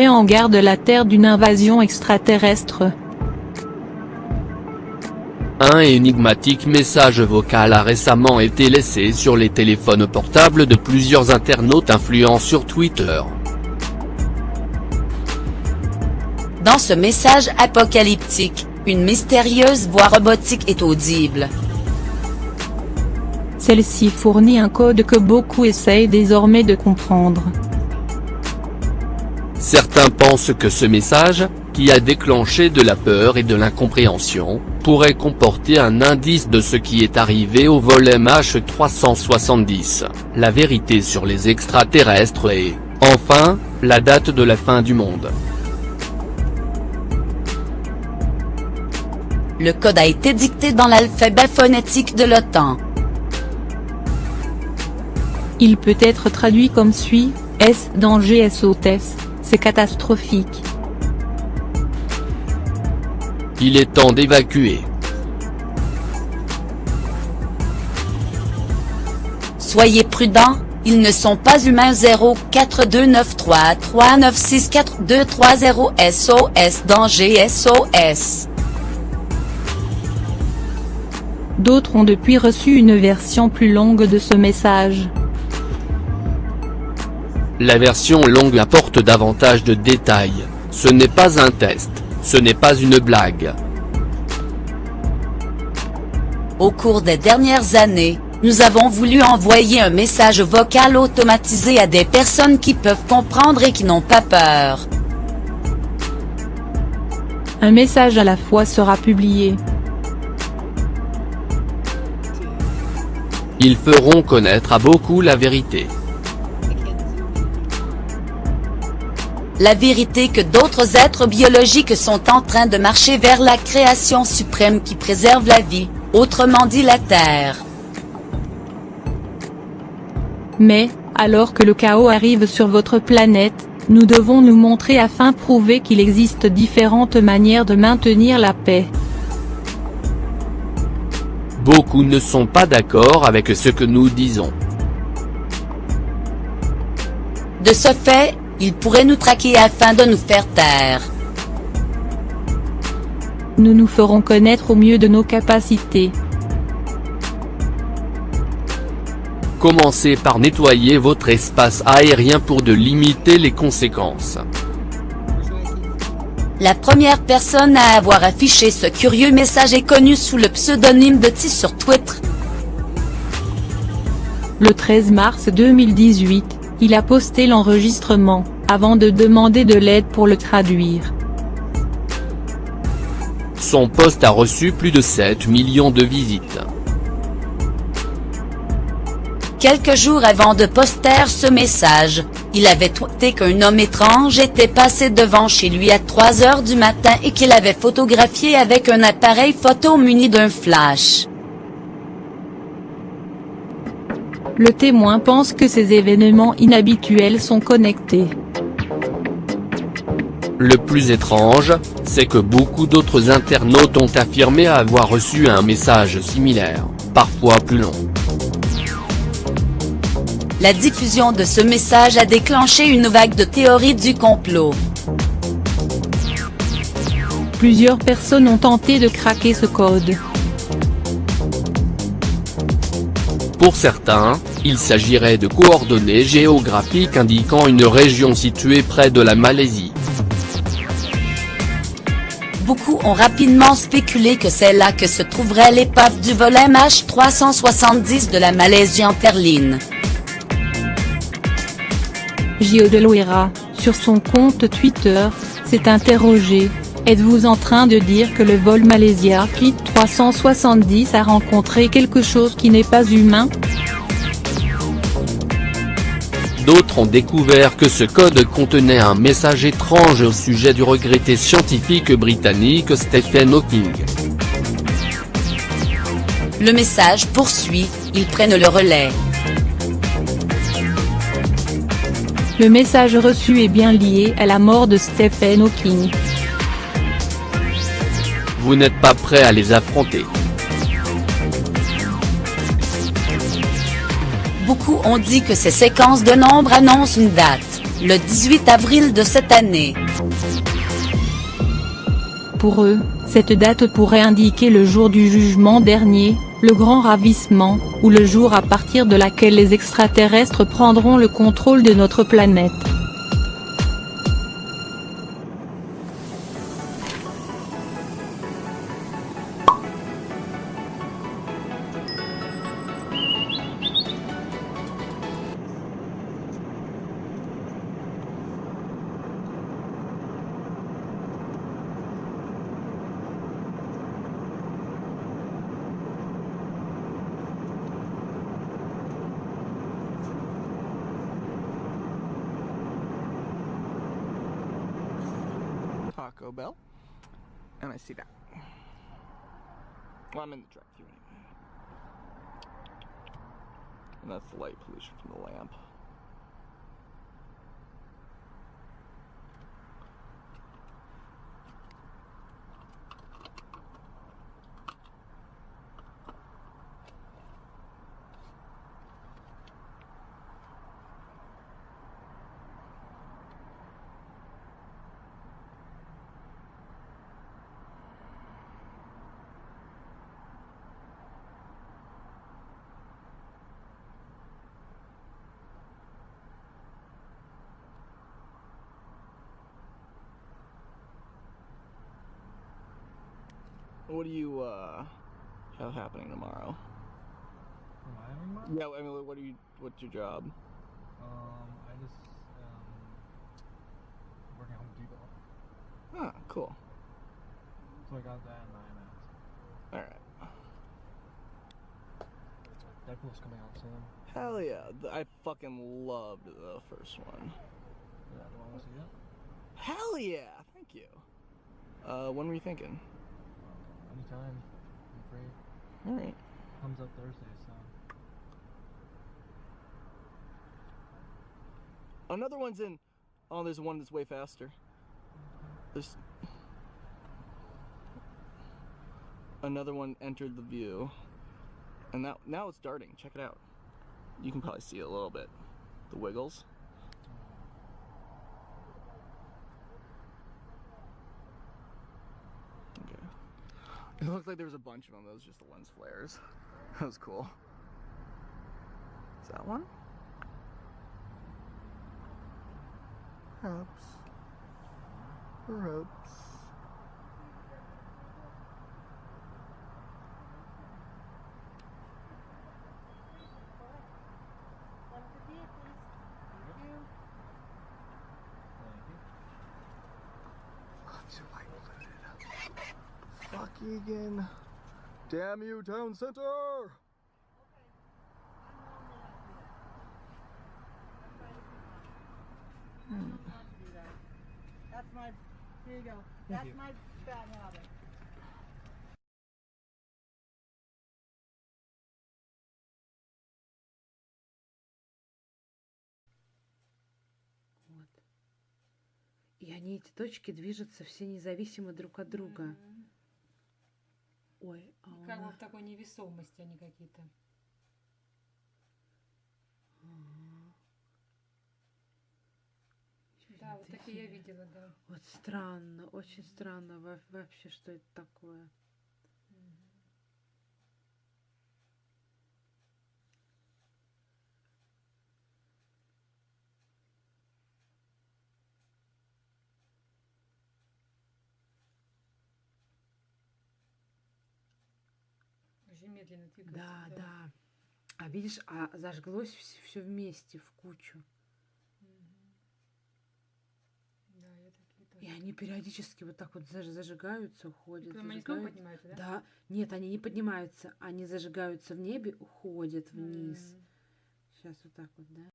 met en garde la Terre d'une invasion extraterrestre. Un énigmatique message vocal a récemment été laissé sur les téléphones portables de plusieurs internautes influents sur Twitter. Dans ce message apocalyptique, une mystérieuse voix robotique est audible. Celle-ci fournit un code que beaucoup essayent désormais de comprendre. Certains pensent que ce message, qui a déclenché de la peur et de l'incompréhension, pourrait comporter un indice de ce qui est arrivé au vol MH370, la vérité sur les extraterrestres et, enfin, la date de la fin du monde. Le code a été dicté dans l'alphabet phonétique de l'OTAN. Il peut être traduit comme suit: S danger SOS, c'est catastrophique. Il est temps d'évacuer. Soyez prudents, ils ne sont pas humains. 0429339642230 SOS danger SOS. D'autres ont depuis reçu une version plus longue de ce message. La version longue apporte davantage de détails. Ce n'est pas un test, ce n'est pas une blague. Au cours des dernières années, nous avons voulu envoyer un message vocal automatisé à des personnes qui peuvent comprendre et qui n'ont pas peur. Un message à la fois sera publié. Ils feront connaître à beaucoup la vérité. La vérité que d'autres êtres biologiques sont en train de marcher vers la création suprême qui préserve la vie, autrement dit la Terre. Mais, alors que le chaos arrive sur votre planète, nous devons nous montrer afin de prouver qu'il existe différentes manières de maintenir la paix. Beaucoup ne sont pas d'accord avec ce que nous disons. De ce fait, ils pourraient nous traquer afin de nous faire taire. Nous nous ferons connaître au mieux de nos capacités. Commencez par nettoyer votre espace aérien pour de limiter les conséquences. La première personne à avoir affiché ce curieux message est connue sous le pseudonyme de T sur Twitter. Le 13 mars 2018, il a posté l'enregistrement, avant de demander de l'aide pour le traduire. Son post a reçu plus de 7 millions de visites. Quelques jours avant de poster ce message, il avait tweeté qu'un homme étrange était passé devant chez lui à 3 h du matin et qu'il avait photographié avec un appareil photo muni d'un flash. Le témoin pense que ces événements inhabituels sont connectés. Le plus étrange, c'est que beaucoup d'autres internautes ont affirmé avoir reçu un message similaire, parfois plus long. La diffusion de ce message a déclenché une vague de théories du complot. Plusieurs personnes ont tenté de craquer ce code. Pour certains, il s'agirait de coordonnées géographiques indiquant une région située près de la Malaisie. Beaucoup ont rapidement spéculé que c'est là que se trouverait l'épave du vol MH370 de la Malaisie Interline. Gio de Loera, sur son compte Twitter, s'est interrogé: êtes-vous en train de dire que le vol Malaysia Flight 370 a rencontré quelque chose qui n'est pas humain? D'autres ont découvert que ce code contenait un message étrange au sujet du regretté scientifique britannique Stephen Hawking. Le message poursuit: ils prennent le relais. Le message reçu est bien lié à la mort de Stephen Hawking. Vous n'êtes pas prêt à les affronter. Beaucoup ont dit que ces séquences de nombres annoncent une date. le 18 avril de cette année. Pour eux, cette date pourrait indiquer le jour du jugement dernier, le grand ravissement, ou le jour à partir de laquelle les extraterrestres prendront le contrôle de notre planète. Taco Bell, and I see that. Well, I'm in the drive-thru anyway. And that's the light pollution from the lamp. What do you have happening tomorrow? Am I having mine? Yeah, I mean, what's your job? I just working at Home Depot. Ah, cool. So I got that and IMAX. Alright. Deadpool's coming out soon. Hell yeah. I fucking loved the first one. Yeah, do I want to see it? Hell yeah! Thank you. When were you thinking? Anytime. I'm free. Alright. Comes up Thursday, so. Another one's in. Oh, there's one that's way faster. There's. Another one entered the view. And now it's darting. Check it out. You can probably see it a little bit. The wiggles. Okay. It looked like there was a bunch of them. That was just the lens flares. That was cool. Is that one? Perhaps. Perhaps. I'm too light polluted. Fuck Egan. Damn you, town center! That's my, here you go. That's my bad habit. Вот. И они, эти точки, движутся все независимо друг от друга. Ой, а у Как бы нас... в такой невесомости они какие-то. Да, вот такие я видела, да. Вот странно, очень странно вообще, что это такое. Очень медленно двигаются. Да, да. А видишь, а зажглось все вместе, в кучу. Да, я такие тоже. И они периодически вот так вот зажигаются, уходят. Прямо они снова зажигаются. поднимаются, да? Да, нет, они не поднимаются, они зажигаются в небе, уходят вниз. Сейчас вот так вот, да.